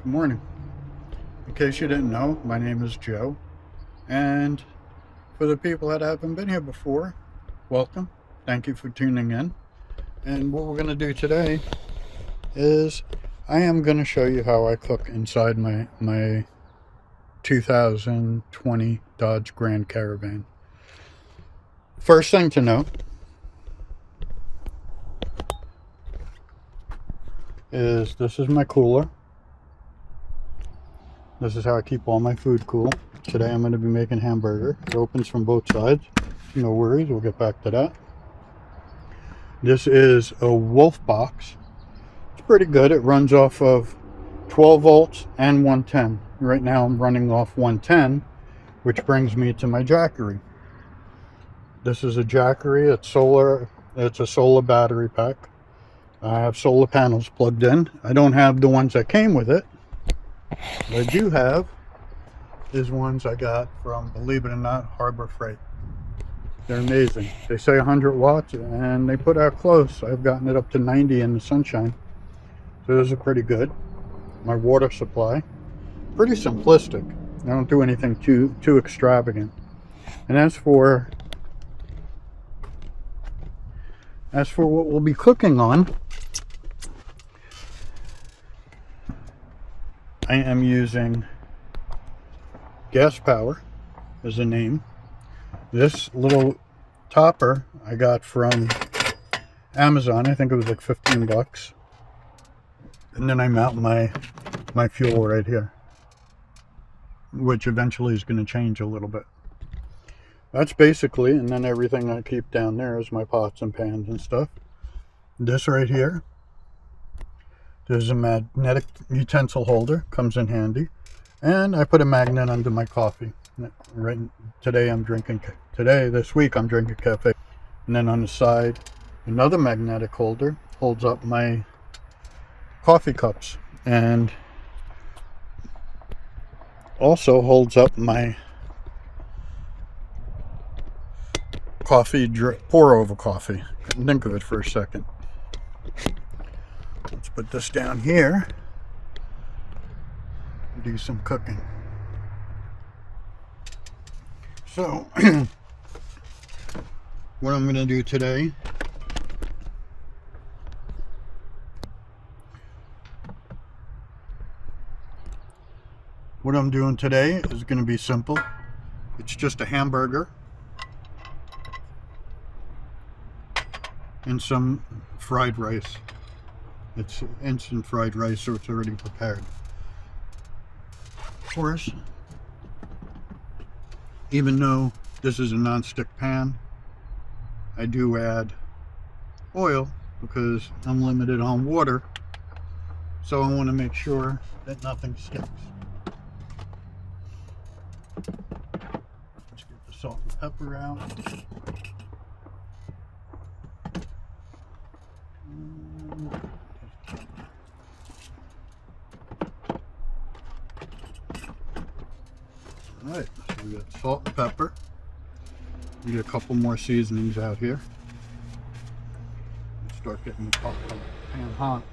Good morning. In case you didn't know, my name is Joe. And for the people that haven't been here before, welcome. Thank you for tuning in. And what we're going to do today is I am going to show you how I cook inside my 2020 Dodge Grand Caravan. First thing to know is this is my cooler. This is how I keep all my food cool. Today I'm going to be making hamburger. It opens from both sides. No worries, we'll get back to that. This is a Wolf box. It's pretty good. It runs off of 12 volts and 110. Right now I'm running off 110, which brings me to my Jackery. This is a Jackery. It's a solar battery pack. I have solar panels plugged in. I don't have the ones that came with it. What I do have is ones I got from, believe it or not, Harbor Freight. They're amazing. They say 100 watts and they put out close. I've gotten it up to 90 in the sunshine. So those are pretty good. My water supply, pretty simplistic. I don't do anything too extravagant. And as for what we'll be cooking on, I am using Gas Power as a name. This little topper I got from Amazon. I think it was like 15 bucks. And then I mount my fuel right here, which eventually is going to change a little bit. That's basically, and then everything I keep down there is my pots and pans and stuff. This right here, there's a magnetic utensil holder, comes in handy. And I put a magnet under my coffee. This week I'm drinking cafe. And then on the side, another magnetic holder holds up my coffee cups. And also holds up my pour over coffee. Couldn't think of it for a second. Let's put this down here and do some cooking. So, what I'm going to do today is going to be simple. It's just a hamburger and some fried rice. It's instant fried rice, so it's already prepared. Of course, even though this is a non-stick pan, I do add oil because I'm limited on water, so I want to make sure that nothing sticks. Let's get the salt and pepper out. Alright, so we got salt and pepper. We get a couple more seasonings out here. Let's start getting the pan hot.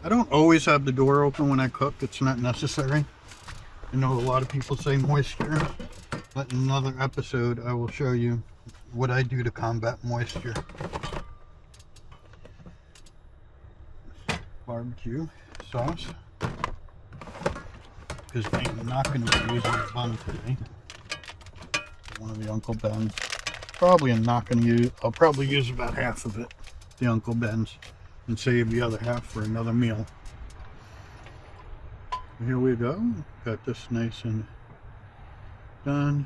I don't always have the door open when I cook. It's not necessary. I know a lot of people say moisture, but in another episode I will show you what I do to combat moisture. Barbecue sauce. Because I'm not going to be using a bun today. One of the Uncle Ben's. I'll probably use about half of it, the Uncle Ben's, and save the other half for another meal. Here we go. Got this nice and done.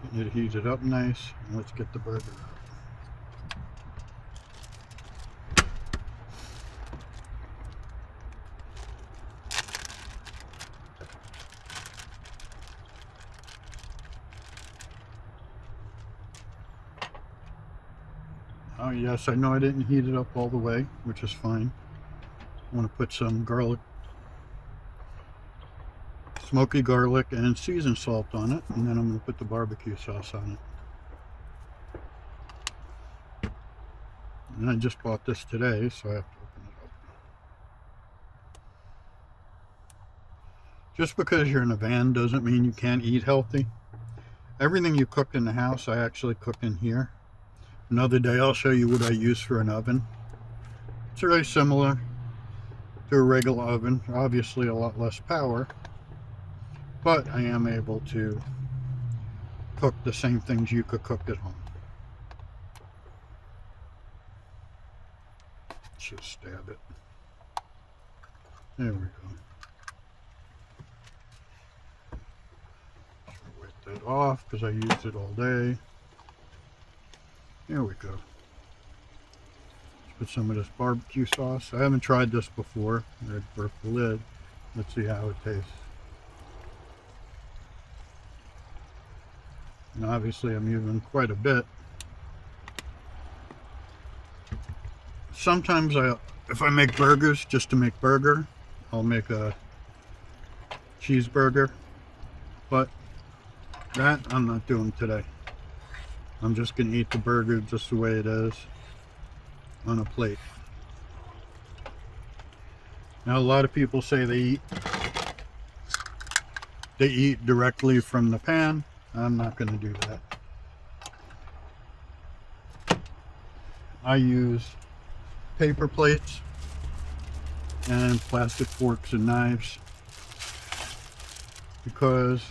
Getting it heated up nice. And let's get the burger out. Oh yes, I know I didn't heat it up all the way, which is fine. I want to put some garlic, smoky garlic and seasoned salt on it, and then I'm going to put the barbecue sauce on it. And I just bought this today, so I have to open it up. Just because you're in a van doesn't mean you can't eat healthy. Everything you cooked in the house, I actually cook in here. Another day I'll show you what I use for an oven. It's very similar to a regular oven, obviously a lot less power, but I am able to cook the same things you could cook at home. Let's just stab it. There we go. Wipe that off because I used it all day. There we go. Let's put some of this barbecue sauce. I haven't tried this before. I broke the lid. Let's see how it tastes. And obviously I'm using quite a bit. Sometimes if I make burgers just to make burger, I'll make a cheeseburger, but that I'm not doing today. I'm just gonna eat the burger just the way it is on a plate. Now a lot of people say they eat directly from the pan. I'm not gonna do that. I use paper plates and plastic forks and knives because,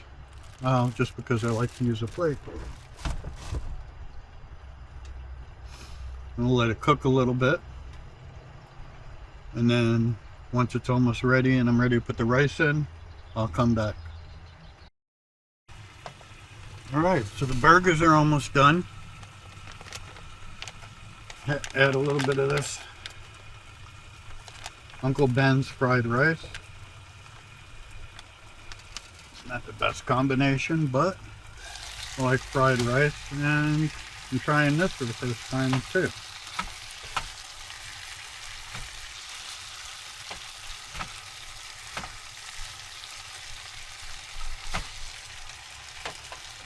well, just because I like to use a plate. I'm gonna let it cook a little bit, and then once it's almost ready and I'm ready to put the rice in, I'll come back. Alright, so the burgers are almost done. Add a little bit of this Uncle Ben's fried rice. It's not the best combination, but I like fried rice, and I'm trying this for the first time too.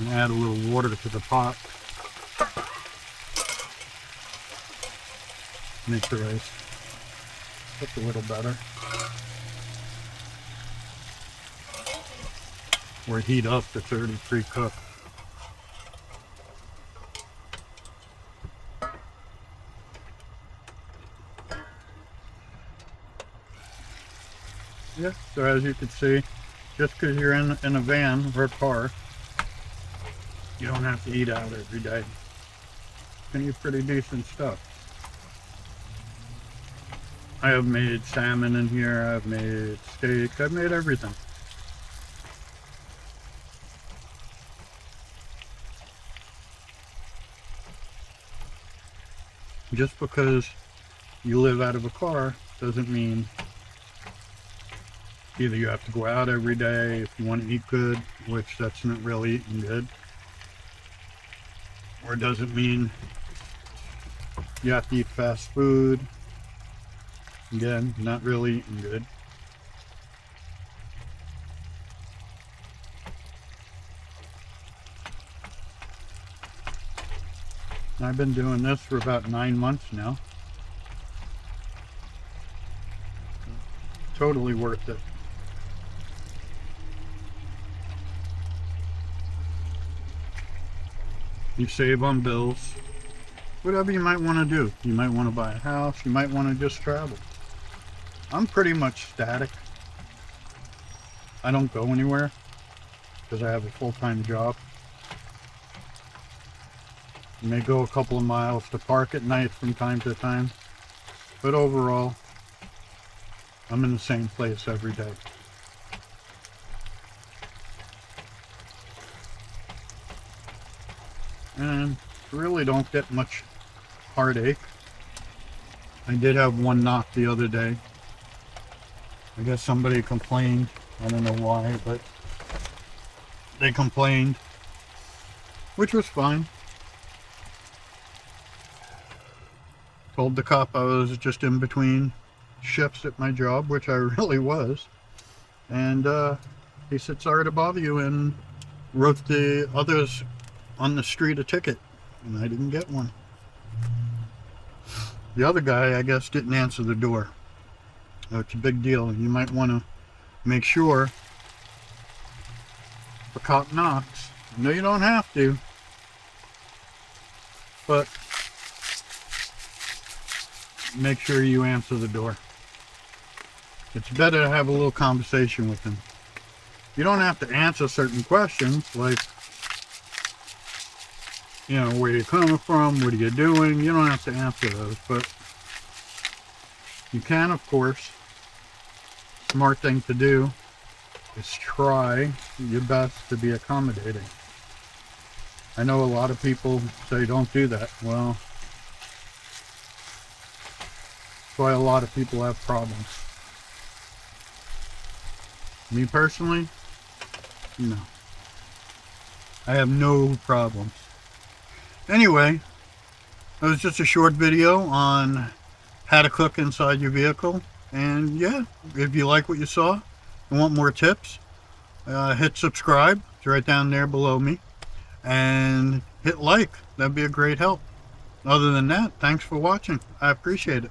And add a little water to the pot. Make the rice cook a little better. Or heat up, it's already pre-cooked. Yeah, so as you can see, just because you're in a van or a car, you don't have to eat out every day. You can eat pretty decent stuff. I have made salmon in here, I've made steak, I've made everything. Just because you live out of a car doesn't mean either you have to go out every day if you want to eat good, which that's not really eating good, or it doesn't mean you have to eat fast food. Again, not really eating good. I've been doing this for about 9 months now. Totally worth it. You save on bills. Whatever you might want to do. You might want to buy a house. You might want to just travel. I'm pretty much static. I don't go anywhere because I have a full-time job. I may go a couple of miles to park at night from time to time, but overall, I'm in the same place every day. And really don't get much heartache. I did have one knock the other day. I guess somebody complained. I don't know why, but they complained, which was fine. Told the cop I was just in between shifts at my job, which I really was. And he said, sorry to bother you, and wrote the others on the street a ticket. And I didn't get one. The other guy, I guess, didn't answer the door. So it's a big deal. You might want to make sure if a cop knocks. No, you don't have to, but make sure you answer the door. It's better to have a little conversation with them. You don't have to answer certain questions like, you know, where you're coming from, what are you doing? You don't have to answer those, but you can, of course. Smart thing to do is try your best to be accommodating. I know a lot of people say don't do that. Well, that's why a lot of people have problems. Me personally, no. I have no problems. Anyway, that was just a short video on how to cook inside your vehicle. And yeah, if you like what you saw and want more tips, hit subscribe. It's right down there below me. And hit like. That'd be a great help. Other than that, thanks for watching. I appreciate it.